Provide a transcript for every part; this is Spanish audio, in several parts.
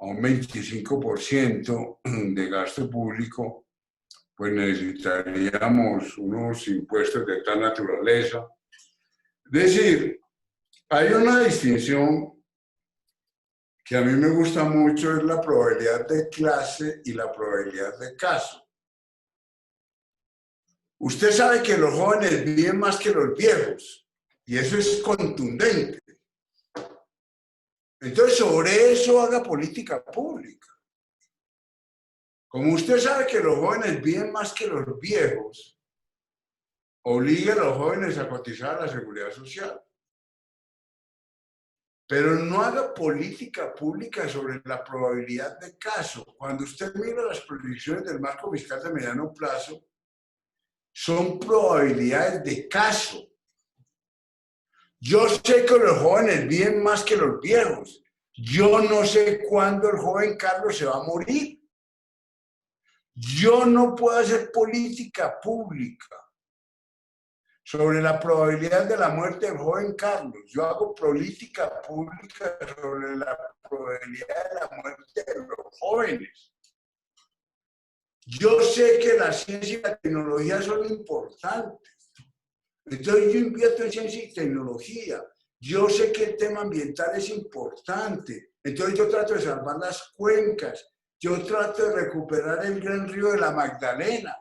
a un 25% de gasto público, pues necesitaríamos unos impuestos de tal naturaleza. Es decir, hay una distinción que a mí me gusta mucho, es la probabilidad de clase y la probabilidad de caso. Usted sabe que los jóvenes viven más que los viejos, y eso es contundente. Entonces, sobre eso haga política pública. Como usted sabe que los jóvenes viven más que los viejos, obligue a los jóvenes a cotizar a la seguridad social. Pero no haga política pública sobre la probabilidad de caso. Cuando usted mira las proyecciones del marco fiscal de mediano plazo, son probabilidades de caso. Yo sé que los jóvenes viven más que los viejos. Yo no sé cuándo el joven Carlos se va a morir. Yo no puedo hacer política pública sobre la probabilidad de la muerte del joven Carlos. Yo hago política pública sobre la probabilidad de la muerte de los jóvenes. Yo sé que la ciencia y la tecnología son importantes. Entonces yo invierto en ciencia y tecnología. Yo sé que el tema ambiental es importante. Entonces yo trato de salvar las cuencas. Yo trato de recuperar el gran río de la Magdalena.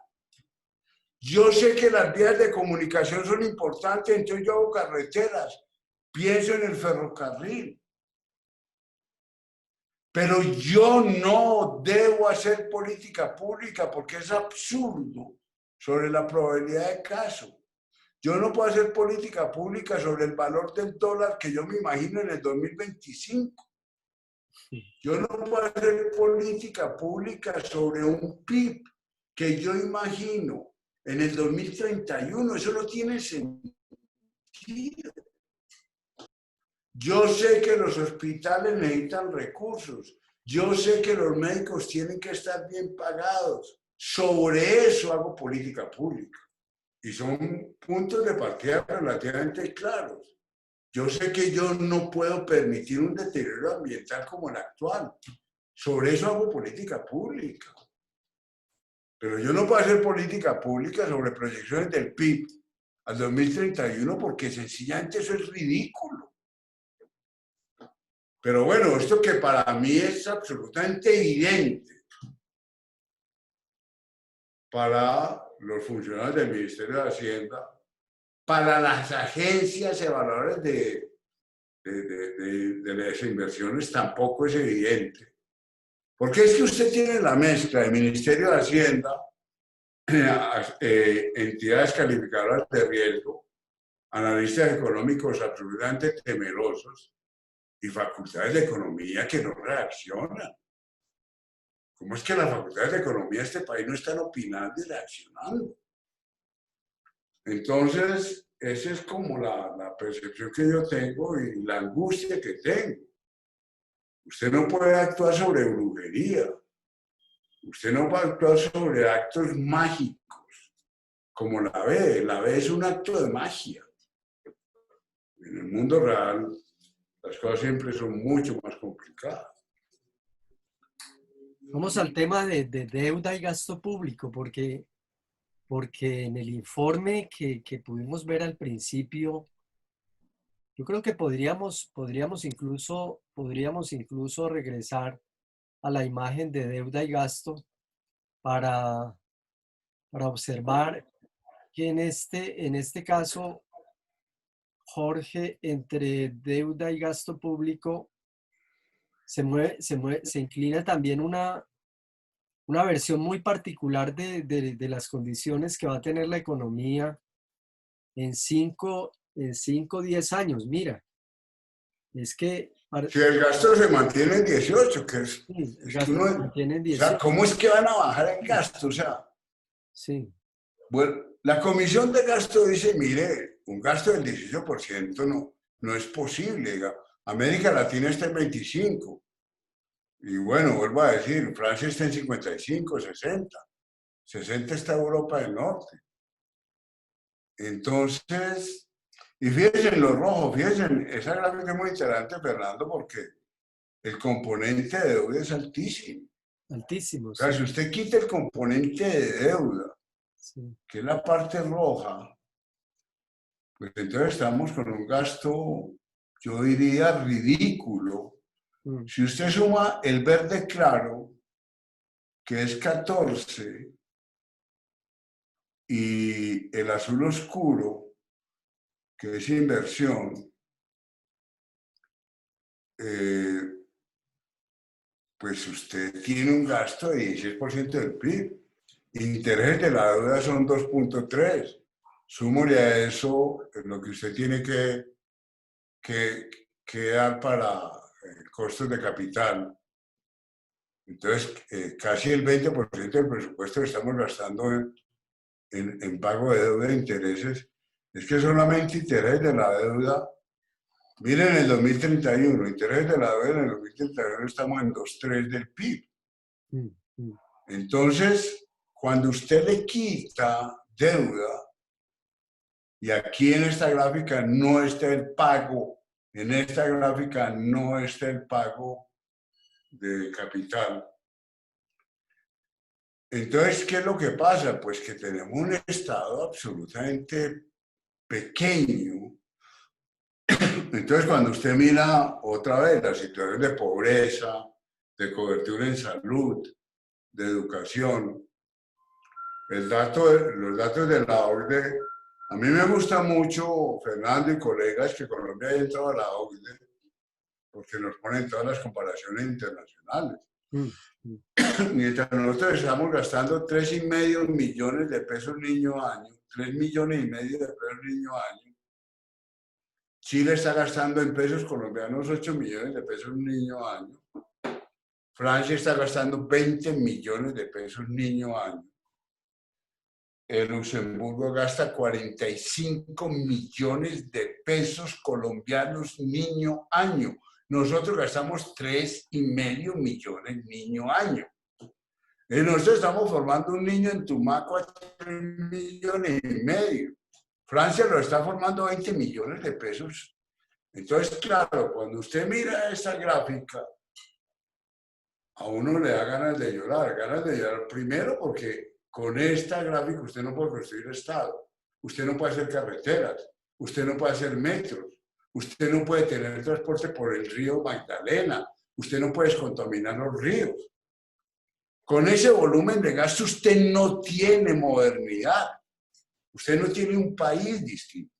Yo sé que las vías de comunicación son importantes, entonces yo hago carreteras. Pienso en el ferrocarril. Pero yo no debo hacer política pública porque es absurdo sobre la probabilidad de caso. Yo no puedo hacer política pública sobre el valor del dólar que yo me imagino en el 2025. Yo no puedo hacer política pública sobre un PIB que yo imagino en el 2031. Eso no tiene sentido. Yo sé que los hospitales necesitan recursos. Yo sé que los médicos tienen que estar bien pagados. Sobre eso hago política pública. Y son puntos de partida relativamente claros. Yo sé que yo no puedo permitir un deterioro ambiental como el actual. Sobre eso hago política pública. Pero yo no puedo hacer política pública sobre proyecciones del PIB al 2031 porque sencillamente eso es ridículo. Pero bueno, esto que para mí es absolutamente evidente para los funcionarios del Ministerio de Hacienda, para las agencias evaluadoras de las inversiones tampoco es evidente. Porque es que usted tiene la mezcla del Ministerio de Hacienda, entidades calificadoras de riesgo, analistas económicos absolutamente temerosos y facultades de economía que no reaccionan. ¿Cómo es que las facultades de economía de este país no están opinando y reaccionando? Entonces, esa es como la percepción que yo tengo y la angustia que tengo. Usted no puede actuar sobre brujería. Usted no puede actuar sobre actos mágicos, como la B. La B es un acto de magia. En el mundo real, las cosas siempre son mucho más complicadas. Vamos al tema de deuda y gasto público, porque en el informe que pudimos ver al principio, yo creo que podríamos incluso regresar a la imagen de deuda y gasto para observar que en este caso, Jorge, entre deuda y gasto público se inclina también una versión muy particular de las condiciones que va a tener la economía en 10 años. Mira, es que... Si el gasto se mantiene en 18, que es, Sí, el es que gasto uno, se mantiene en o sea, 18. ¿cómo es que van a bajar el gasto? O sea, Sí, bueno, la comisión de gasto dice, mire, un gasto del 18% no es posible. América Latina está en 25%. Y bueno, vuelvo a decir, Francia está en 55, 60. 60 está Europa del Norte. Entonces, y fíjense en lo rojo, fíjense, esa gráfica es muy interesante, Fernando, porque el componente de deuda es altísimo. Altísimo, O sea, sí. si usted quita el componente de deuda, Sí. que es la parte roja, pues entonces estamos con un gasto, yo diría, ridículo. Mm, Si usted suma el verde claro, que es 14, y el azul oscuro, que es inversión, eh, pues usted tiene un gasto de 16% del PIB. Intereses de la deuda son 2.3. Súmole a eso lo que usted tiene que dar para costos de capital. Entonces, casi el 20% del presupuesto que estamos gastando en pago de deuda de intereses. Es que solamente intereses de la deuda. Miren, en el 2031, intereses de la deuda en el 2031 estamos en 2.3 del PIB. mm, mm. Entonces, cuando usted le quita deuda, y aquí en esta gráfica no está el pago, en esta gráfica no está el pago de capital. Entonces, ¿qué es lo que pasa? Pues que tenemos un Estado absolutamente pequeño. Entonces, cuando usted mira otra vez la situación de pobreza, de cobertura en salud, de educación, los datos de la OCDE, a mí me gusta mucho, Fernando y colegas, que Colombia haya entrado a la OCDE, porque nos ponen todas las comparaciones internacionales. Mm, mm. Mientras nosotros estamos gastando 3,5 millones de pesos niño año, 3,5 millones de pesos niño año, Chile está gastando en pesos colombianos 8 millones de pesos niño año, Francia está gastando 20 millones de pesos niño año, el Luxemburgo gasta 45 millones de pesos colombianos niño año. Nosotros gastamos 3,5 millones niño año. Y nosotros estamos formando un niño en Tumaco a 3,5 millones. Francia lo está formando 20 millones de pesos. Entonces, claro, cuando usted mira esta gráfica, a uno le da ganas de llorar primero porque con esta gráfica usted no puede construir estado, usted no puede hacer carreteras, usted no puede hacer metros, usted no puede tener transporte por el río Magdalena, usted no puede descontaminar los ríos. Con ese volumen de gasto usted no tiene modernidad, usted no tiene un país distinto.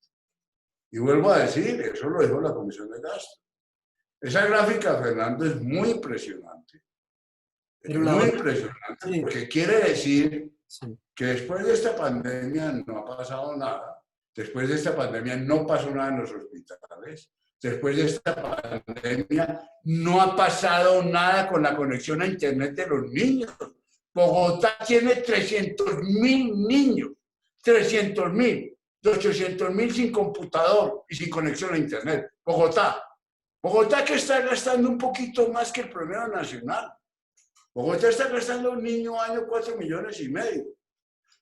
Y vuelvo a decir, eso lo dijo la Comisión de Gasto. Esa gráfica, Fernando, es muy impresionante. Pero Es la muy otra, impresionante sí, porque quiere decir sí. que después de esta pandemia no ha pasado nada, después de esta pandemia no pasó nada en los hospitales, después de esta pandemia no ha pasado nada con la conexión a Internet de los niños. Bogotá tiene 300.000 niños, 300.000, 800.000 sin computador y sin conexión a Internet. Bogotá. Bogotá que está gastando un poquito más que el promedio nacional. Bogotá está gastando un niño año 4,5 millones.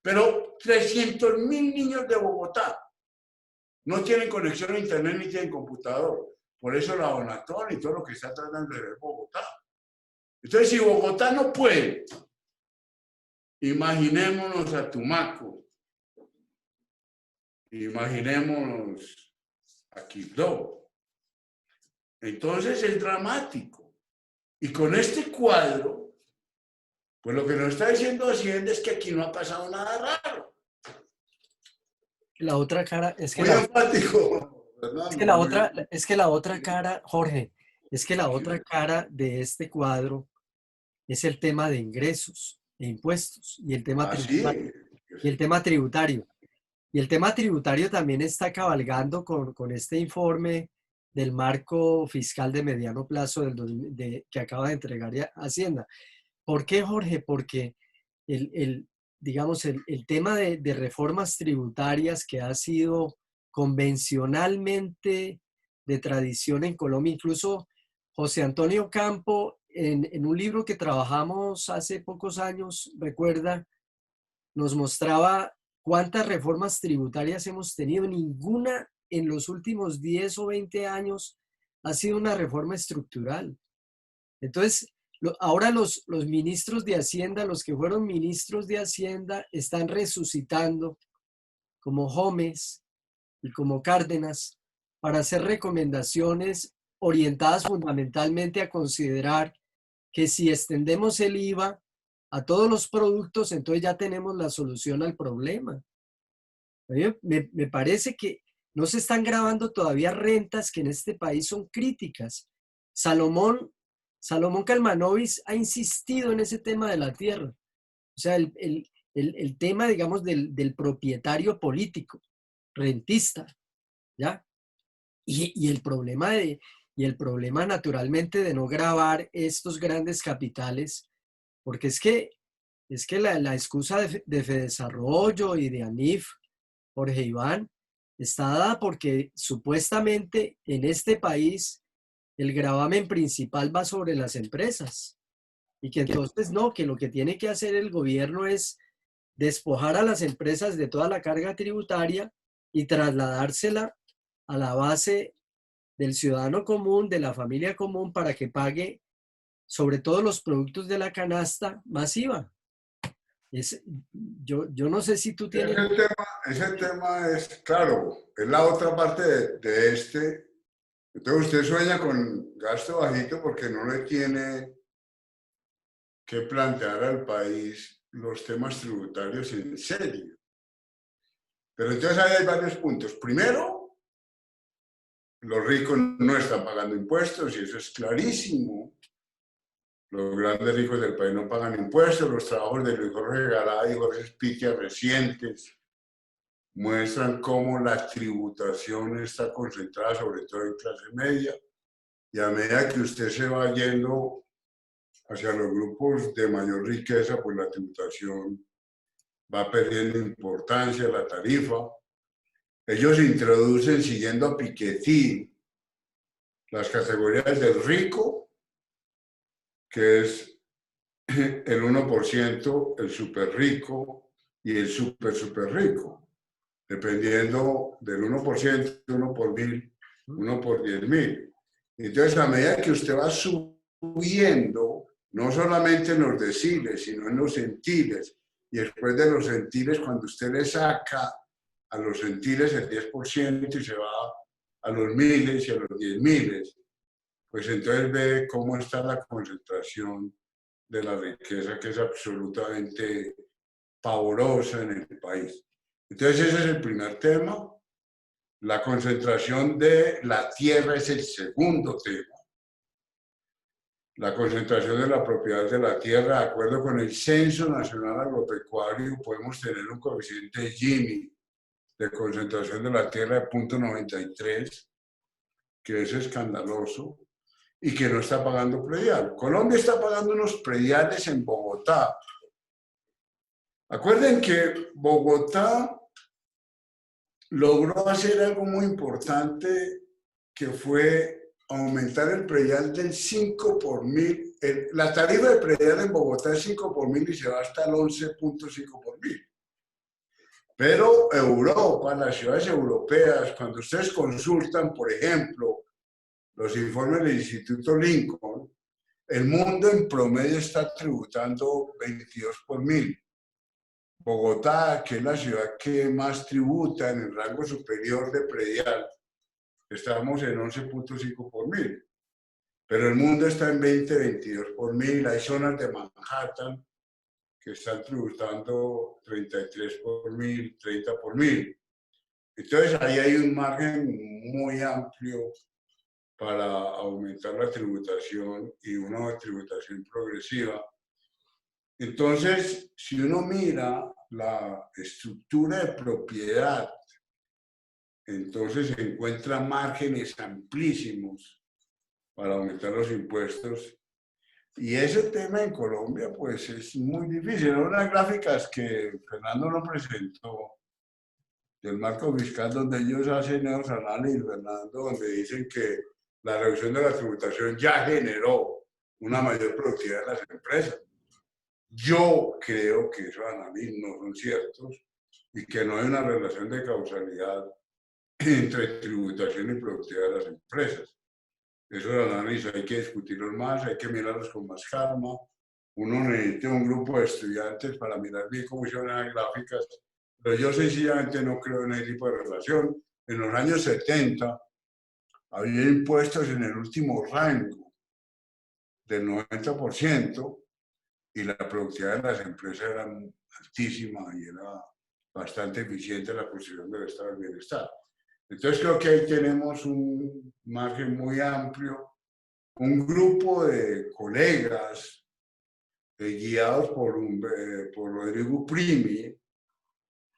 Pero 300.000 niños de Bogotá no tienen conexión a Internet ni tienen computador. Por eso la Donatón y todo lo que está tratando de ver Bogotá. Entonces, si Bogotá no puede, imaginémonos a Tumaco, imaginémonos a Quibdó. Entonces es dramático. Y con este cuadro, pues lo que nos está diciendo Hacienda es que aquí no ha pasado nada raro. La otra cara, Muy enfático. es que la otra cara, Jorge, es que la otra cara de este cuadro es el tema de ingresos e impuestos y el tema Así. tributario. Y el tema tributario. Y el tema tributario también está cabalgando con este informe del marco fiscal de mediano plazo que acaba de entregar Hacienda. ¿Por qué, Jorge? Porque digamos, el tema de reformas tributarias que ha sido convencionalmente de tradición en Colombia, incluso José Antonio Campo, en un libro que trabajamos hace pocos años, recuerda, nos mostraba cuántas reformas tributarias hemos tenido. Ninguna en los últimos 10 o 20 años ha sido una reforma estructural. Entonces, ahora los ministros de Hacienda, los que fueron ministros de Hacienda, están resucitando como Gómez y como Cárdenas para hacer recomendaciones orientadas fundamentalmente a considerar que si extendemos el IVA a todos los productos, entonces ya tenemos la solución al problema. A mí me parece que no se están grabando todavía rentas que en este país son críticas. Salomón Kalmanovic ha insistido en ese tema de la tierra. O sea, el tema, digamos, del propietario político, rentista, ¿ya? Y el problema naturalmente de no gravar estos grandes capitales, porque es que la excusa de Fedesarrollo y de ANIF, Jorge Iván, está dada porque supuestamente en este país el gravamen principal va sobre las empresas y que entonces no, que lo que tiene que hacer el gobierno es despojar a las empresas de toda la carga tributaria y trasladársela a la base del ciudadano común, de la familia común, para que pague sobre todo los productos de la canasta más IVA. Yo no sé si tú tienes... Ese tema es, claro, es la otra parte de este. Entonces usted sueña con gasto bajito porque no le tiene que plantear al país los temas tributarios en serio. Pero entonces ahí hay varios puntos. Primero, los ricos no están pagando impuestos y eso es clarísimo. Los grandes ricos del país no pagan impuestos. Los trabajos de Luis Jorge Garay y Jorge Spitia recientes muestran cómo la tributación está concentrada sobre todo en clase media. Y a medida que usted se va yendo hacia los grupos de mayor riqueza, pues la tributación va perdiendo importancia, la tarifa. Ellos introducen, siguiendo a Piketty, las categorías del rico, que es el 1%, el súper rico y el súper rico, dependiendo del 1%, 1 por 1000, 1 por 10.000. Entonces, a medida que usted va subiendo, no solamente en los deciles, sino en los centiles, y después de los centiles, cuando usted le saca a los centiles el 10% y se va a los miles y a los 10.000, pues entonces ve cómo está la concentración de la riqueza, que es absolutamente pavorosa en el país. Entonces ese es el primer tema. La concentración de la tierra es el segundo tema. La concentración de la propiedad de la tierra, de acuerdo con el Censo Nacional Agropecuario, podemos tener un coeficiente Gini de concentración de la tierra de 0.93, que es escandaloso y que no está pagando predial. Colombia está pagando unos prediales en Bogotá. Acuerden que Bogotá logró hacer algo muy importante, que fue aumentar el predial del 5 por 1000. La tarifa de predial en Bogotá es 5 por 1000 y se va hasta el 11.5 por 1000. Pero Europa, las ciudades europeas, cuando ustedes consultan, por ejemplo, los informes del Instituto Lincoln, el mundo en promedio está tributando 22 por 1000. Bogotá, que es la ciudad que más tributa en el rango superior de predial, estamos en 11.5 por 1000. Pero el mundo está en 20, 22 por 1000. Hay zonas de Manhattan que están tributando 33 por 1000, 30 por 1000. Entonces ahí hay un margen muy amplio para aumentar la tributación y una tributación progresiva. Entonces, si uno mira la estructura de propiedad, entonces se encuentran márgenes amplísimos para aumentar los impuestos. Y ese tema en Colombia, pues es muy difícil. Hay unas gráficas que Fernando nos presentó del marco fiscal donde ellos hacen esos análisis, Fernando, donde dicen que la reducción de la tributación ya generó una mayor productividad de las empresas. Yo creo que esos análisis no son ciertos y que no hay una relación de causalidad entre tributación y productividad de las empresas. Esos análisis hay que discutirlos más, hay que mirarlos con más calma. Uno necesita un grupo de estudiantes para mirar bien cómo funcionan las gráficas, pero yo sencillamente no creo en ese tipo de relación. En los años 70 había impuestos en el último rango del 90% y la productividad de las empresas era altísima y era bastante eficiente la construcción del estado del bienestar. Entonces creo que ahí tenemos un margen muy amplio, un grupo de colegas guiados por Rodrigo Primi.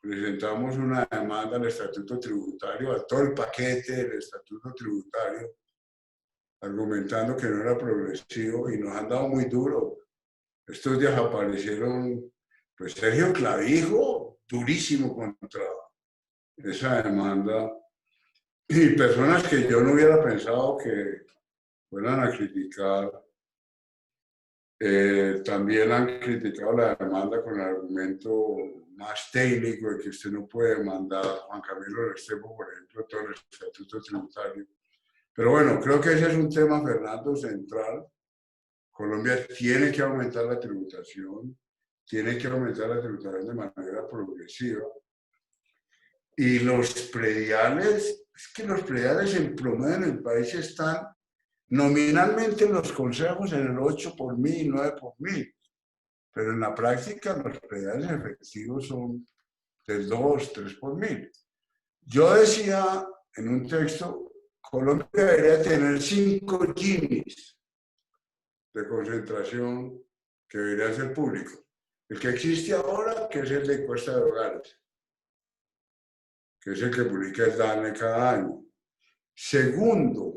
Presentamos una demanda al Estatuto Tributario, a todo el paquete del Estatuto Tributario, argumentando que no era progresivo y nos han dado muy duro. Estos días aparecieron, pues Sergio Clavijo, durísimo contra esa demanda, y personas que yo no hubiera pensado que fueran a criticar. También han criticado la demanda con el argumento más técnico de que usted no puede demandar a Juan Camilo Restrepo, por ejemplo, todo el estatuto tributario. Pero bueno, creo que ese es un tema, Fernando, central. Colombia tiene que aumentar la tributación de manera progresiva. Y los prediales, es que los prediales en promedio en el país están nominalmente en los consejos en el 8 por 1000, 9 por 1000, pero en la práctica los prediales efectivos son del 2, 3 por 1000. Yo decía en un texto, Colombia debería tener 5 Ginis de concentración que deberían ser públicos. El que existe ahora, que es el de encuesta de hogares, que es el que publica el DANE cada año. Segundo,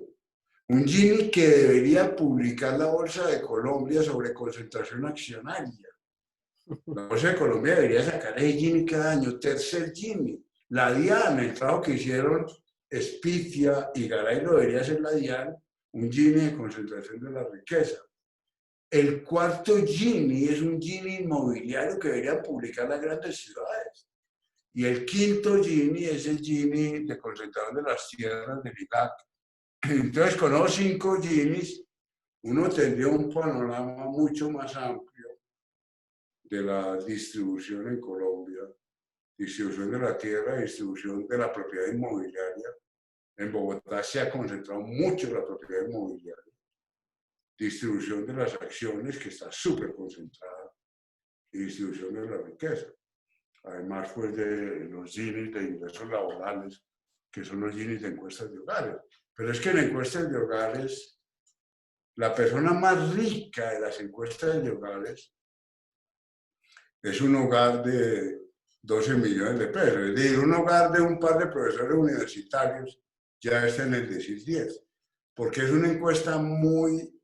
un Gini que debería publicar la Bolsa de Colombia sobre concentración accionaria. La Bolsa de Colombia debería sacar ese Gini cada año. Tercer Gini, la DIAN, el trabajo que hicieron Spitia y Garay lo debería hacer la DIAN, un Gini de concentración de la riqueza. El cuarto Gini es un Gini inmobiliario que deberían publicar las grandes ciudades. Y el quinto Gini es el Gini de concentración de las tierras del IGAC. Entonces, con los 5 Ginis, uno tendría un panorama mucho más amplio de la distribución en Colombia, distribución de la tierra, distribución de la propiedad inmobiliaria. En Bogotá se ha concentrado mucho la propiedad inmobiliaria, distribución de las acciones, que está súper concentrada, y distribución de la riqueza. Además, pues, de los Ginis de ingresos laborales, que son los Ginis de encuestas de hogares. Pero es que en encuestas de hogares, la persona más rica de las encuestas de hogares es un hogar de 12 millones de pesos. Es decir, un hogar de un par de profesores universitarios ya está en el decil 10, porque es una encuesta muy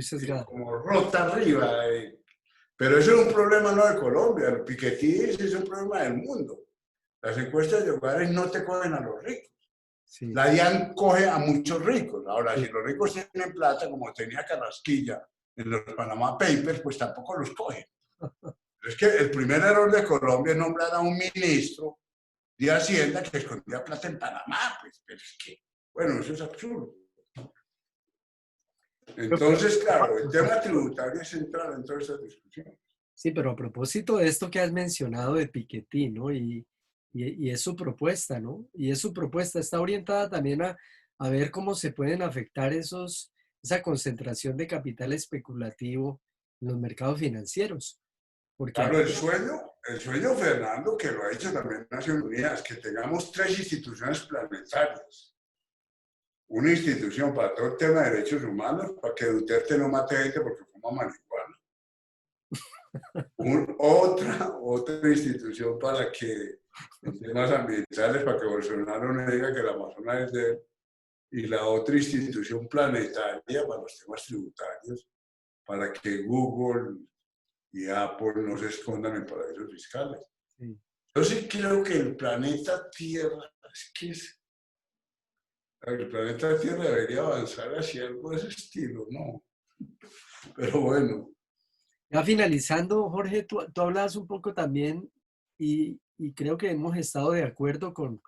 sesgada. como rota arriba. Pero eso es un problema no de Colombia. El Piketty es un problema del mundo. Las encuestas de hogares no te cogen a los ricos. Sí. La DIAN coge a muchos ricos. Ahora, Sí. si los ricos tienen plata, como tenía Carrasquilla en los Panama Papers, pues tampoco los cogen. Es que el primer error de Colombia es nombrar a un ministro de Hacienda que escondía plata en Panamá. Pues, pero es que, bueno, eso es absurdo. Entonces, claro, el tema tributario es central en toda esta discusión. Sí, pero a propósito de esto que has mencionado de Piketty, ¿no? Y es su propuesta, ¿no? Y es su propuesta, está orientada también a ver cómo se pueden afectar esa concentración de capital especulativo en los mercados financieros. Porque Claro, el sueño, Fernando, que lo ha dicho también Naciones Unidas, que tengamos 3 instituciones planetarias. Una institución para todo el tema de derechos humanos, para que Duterte no mate gente porque fuma marihuana. Otra institución para que, en temas ambientales, para que Bolsonaro no diga que la Amazonas es de él. Y la otra institución planetaria para los temas tributarios, para que Google y Apple no se escondan en paraísos fiscales. sí. Yo sí creo que el planeta Tierra, el planeta Tierra debería avanzar hacia algo de ese estilo, ¿no? Pero bueno. Ya finalizando, Jorge, tú hablabas un poco también y creo que hemos estado de acuerdo con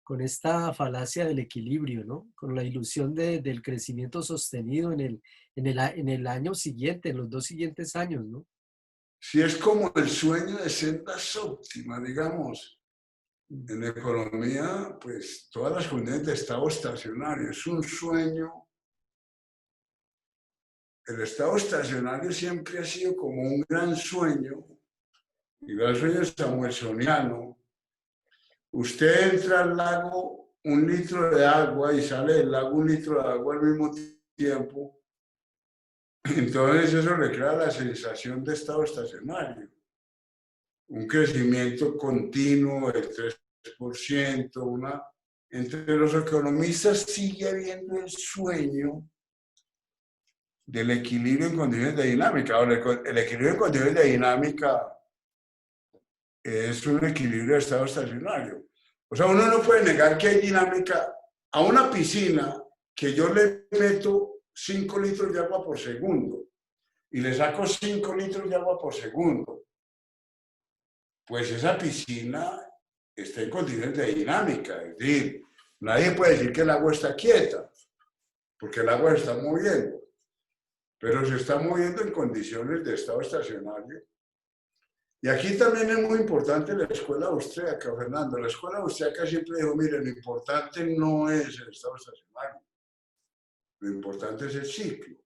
con esta falacia del equilibrio, ¿no? Con la ilusión del crecimiento sostenido en el año siguiente, en los 2 siguientes años, ¿no? Si es como el sueño de sendas óptimas, digamos, en economía, pues todas las condiciones de estado estacionario, es un sueño. El estado estacionario siempre ha sido como un gran sueño, y el gran sueño samuelsoniano. Usted entra al lago 1 litro de agua y sale del lago 1 litro de agua al mismo tiempo. Entonces eso le crea la sensación de estado estacionario. Un crecimiento continuo del 3%. Entre los economistas sigue habiendo el sueño del equilibrio en condiciones de dinámica. Ahora, el equilibrio en condiciones de dinámica es un equilibrio de estado estacionario. O sea, uno no puede negar que hay dinámica a una piscina que yo le meto 5 litros de agua por segundo y le saco 5 litros de agua por segundo. Pues esa piscina está en condiciones de dinámica. Es decir, nadie puede decir que el agua está quieta, porque el agua se está moviendo, pero se está moviendo en condiciones de estado estacionario. Y aquí también es muy importante la escuela austríaca, Fernando. La escuela austríaca siempre dijo, mire, lo importante no es el estado estacionario, lo importante es el ciclo.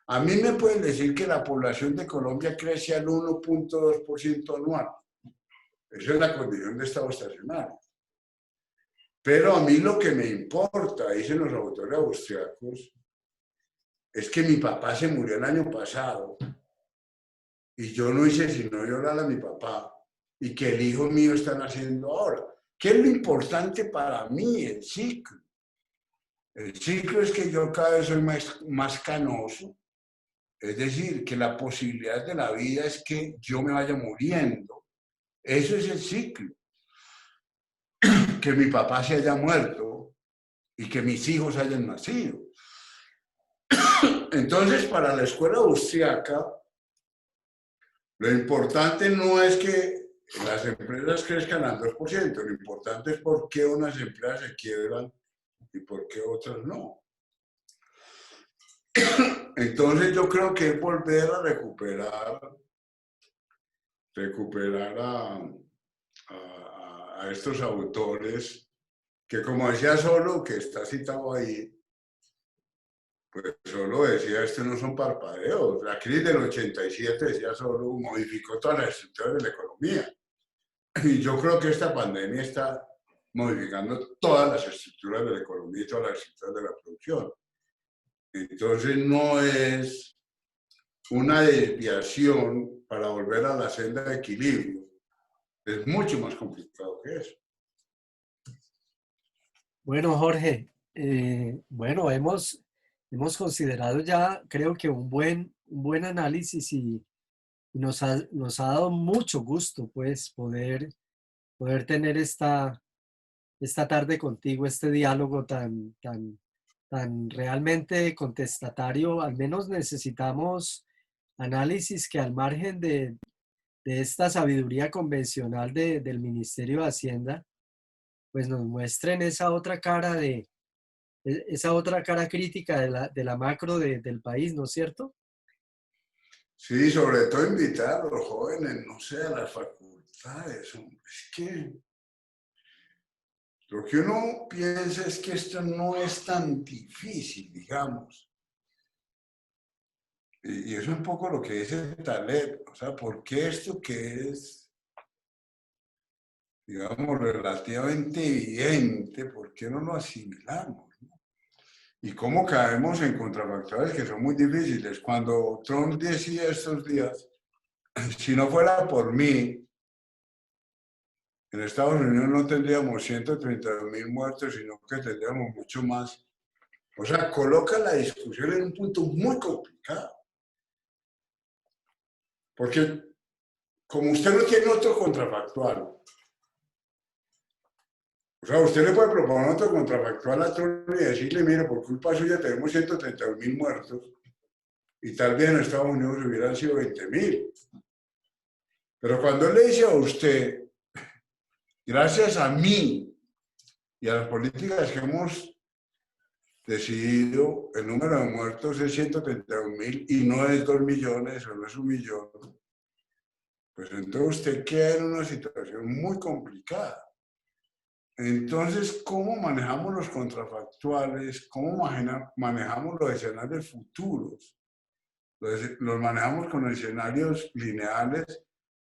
A mí me pueden decir que la población de Colombia crece al 1.2% anual. Eso es la condición de estado estacionario. Pero a mí lo que me importa, dicen los autores austriacos, es que mi papá se murió el año pasado y yo no hice sino llorar a mi papá y que el hijo mío está naciendo ahora. ¿Qué es lo importante para mí? El ciclo. El ciclo es que yo cada vez soy más canoso, es decir, que la posibilidad de la vida es que yo me vaya muriendo. Eso es el ciclo. Que mi papá se haya muerto y que mis hijos hayan nacido. Entonces, para la escuela austriaca, lo importante no es que las empresas crezcan al 2%, lo importante es por qué unas empresas se quiebran y por qué otras no. Entonces yo creo que es volver a recuperar a estos autores que, como decía Solo, que está citado ahí, pues Solo decía, esto no son parpadeos. La crisis del 87, decía Solo, modificó todas las estructuras de la economía. Y yo creo que esta pandemia está modificando todas las estructuras de la economía y todas las estructuras de la producción. Entonces no es una desviación para volver a la senda de equilibrio. Es mucho más complicado que eso. Bueno, Jorge, bueno, hemos considerado ya, creo que un buen análisis y nos ha dado mucho gusto, pues, poder tener esta tarde contigo, este diálogo tan realmente contestatario. Al menos necesitamos análisis que al margen de esta sabiduría convencional del Ministerio de Hacienda, pues nos muestren esa otra cara crítica de la macro del país, ¿no es cierto? Sí, sobre todo invitar a los jóvenes, no sé, a las facultades. Es que lo que uno piensa es que esto no es tan difícil, digamos. Y eso es un poco lo que dice Taleb. O sea, ¿por qué esto que es, digamos, relativamente evidente, por qué no lo asimilamos? Y cómo caemos en contrafactuales que son muy difíciles. Cuando Trump decía estos días, si no fuera por mí, en Estados Unidos no tendríamos 132.000 muertos, sino que tendríamos mucho más. O sea, coloca la discusión en un punto muy complicado. Porque como usted no tiene otro contrafactual, o sea, usted le puede proponer otro contrafactual a Trump y decirle, mire, por culpa suya tenemos 132.000 muertos y tal vez en Estados Unidos hubieran sido 20.000. Pero cuando él le dice a usted, gracias a mí, y a las políticas que hemos decidido, el número de muertos es 131.000 y no es 2 millones o no es 1 millón, pues entonces usted queda en una situación muy complicada. Entonces, ¿cómo manejamos los contrafactuales? ¿Cómo manejamos los escenarios futuros? Los manejamos con escenarios lineales.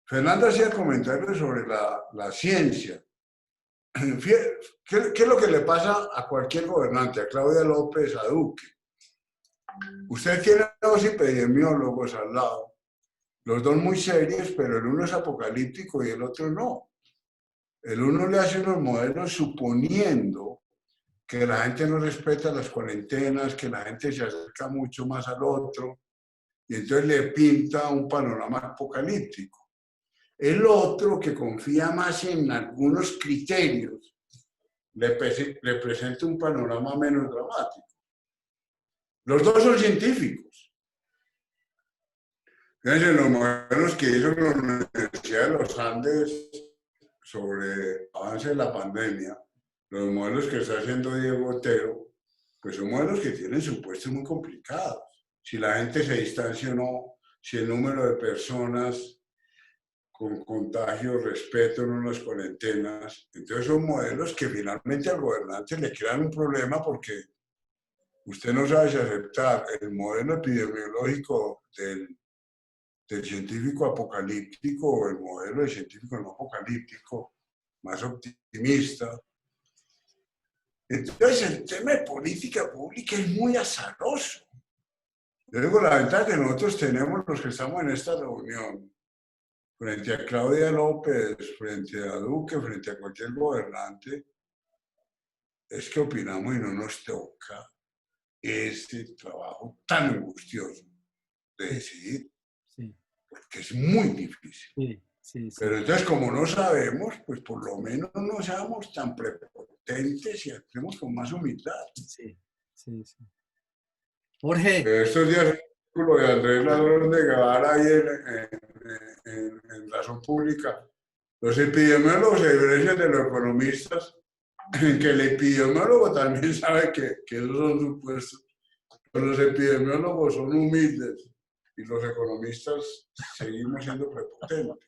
Fernando hacía comentarios sobre la ciencia. ¿Qué es lo que le pasa a cualquier gobernante, a Claudia López, a Duque? Usted tiene dos epidemiólogos al lado, los dos muy serios, pero el uno es apocalíptico y el otro no. El uno le hace unos modelos suponiendo que la gente no respeta las cuarentenas, que la gente se acerca mucho más al otro, y entonces le pinta un panorama apocalíptico. El otro, que confía más en algunos criterios, le presenta un panorama menos dramático. Los dos son científicos. Fíjense los modelos que hizo la Universidad de los Andes sobre avance de la pandemia, los modelos que está haciendo Diego Otero, pues son modelos que tienen supuestos muy complicados. Si la gente se distancia o no, si el número de personas con contagio respetan unas cuarentenas. Entonces son modelos que finalmente al gobernante le crean un problema porque usted no sabe si aceptar el modelo epidemiológico del científico apocalíptico o el modelo del científico no apocalíptico, más optimista. Entonces el tema de política pública es muy azaroso. Yo digo, la ventaja que nosotros tenemos los que estamos en esta reunión, frente a Claudia López, frente a Duque, frente a cualquier gobernante, es que opinamos y no nos toca ese trabajo tan angustioso de decidir, Sí, porque es muy difícil. sí, sí, sí. Pero entonces, como no sabemos, pues por lo menos no seamos tan prepotentes y actuemos con más humildad. Sí, sí, sí. Jorge, Estos días, el artículo de Andrés Ladrón de Guevara ahí en Razón Pública, los epidemiólogos se diferencian de los economistas, en que el epidemiólogo también sabe que esos son supuestos, pero los epidemiólogos son humildes y los economistas seguimos siendo prepotentes.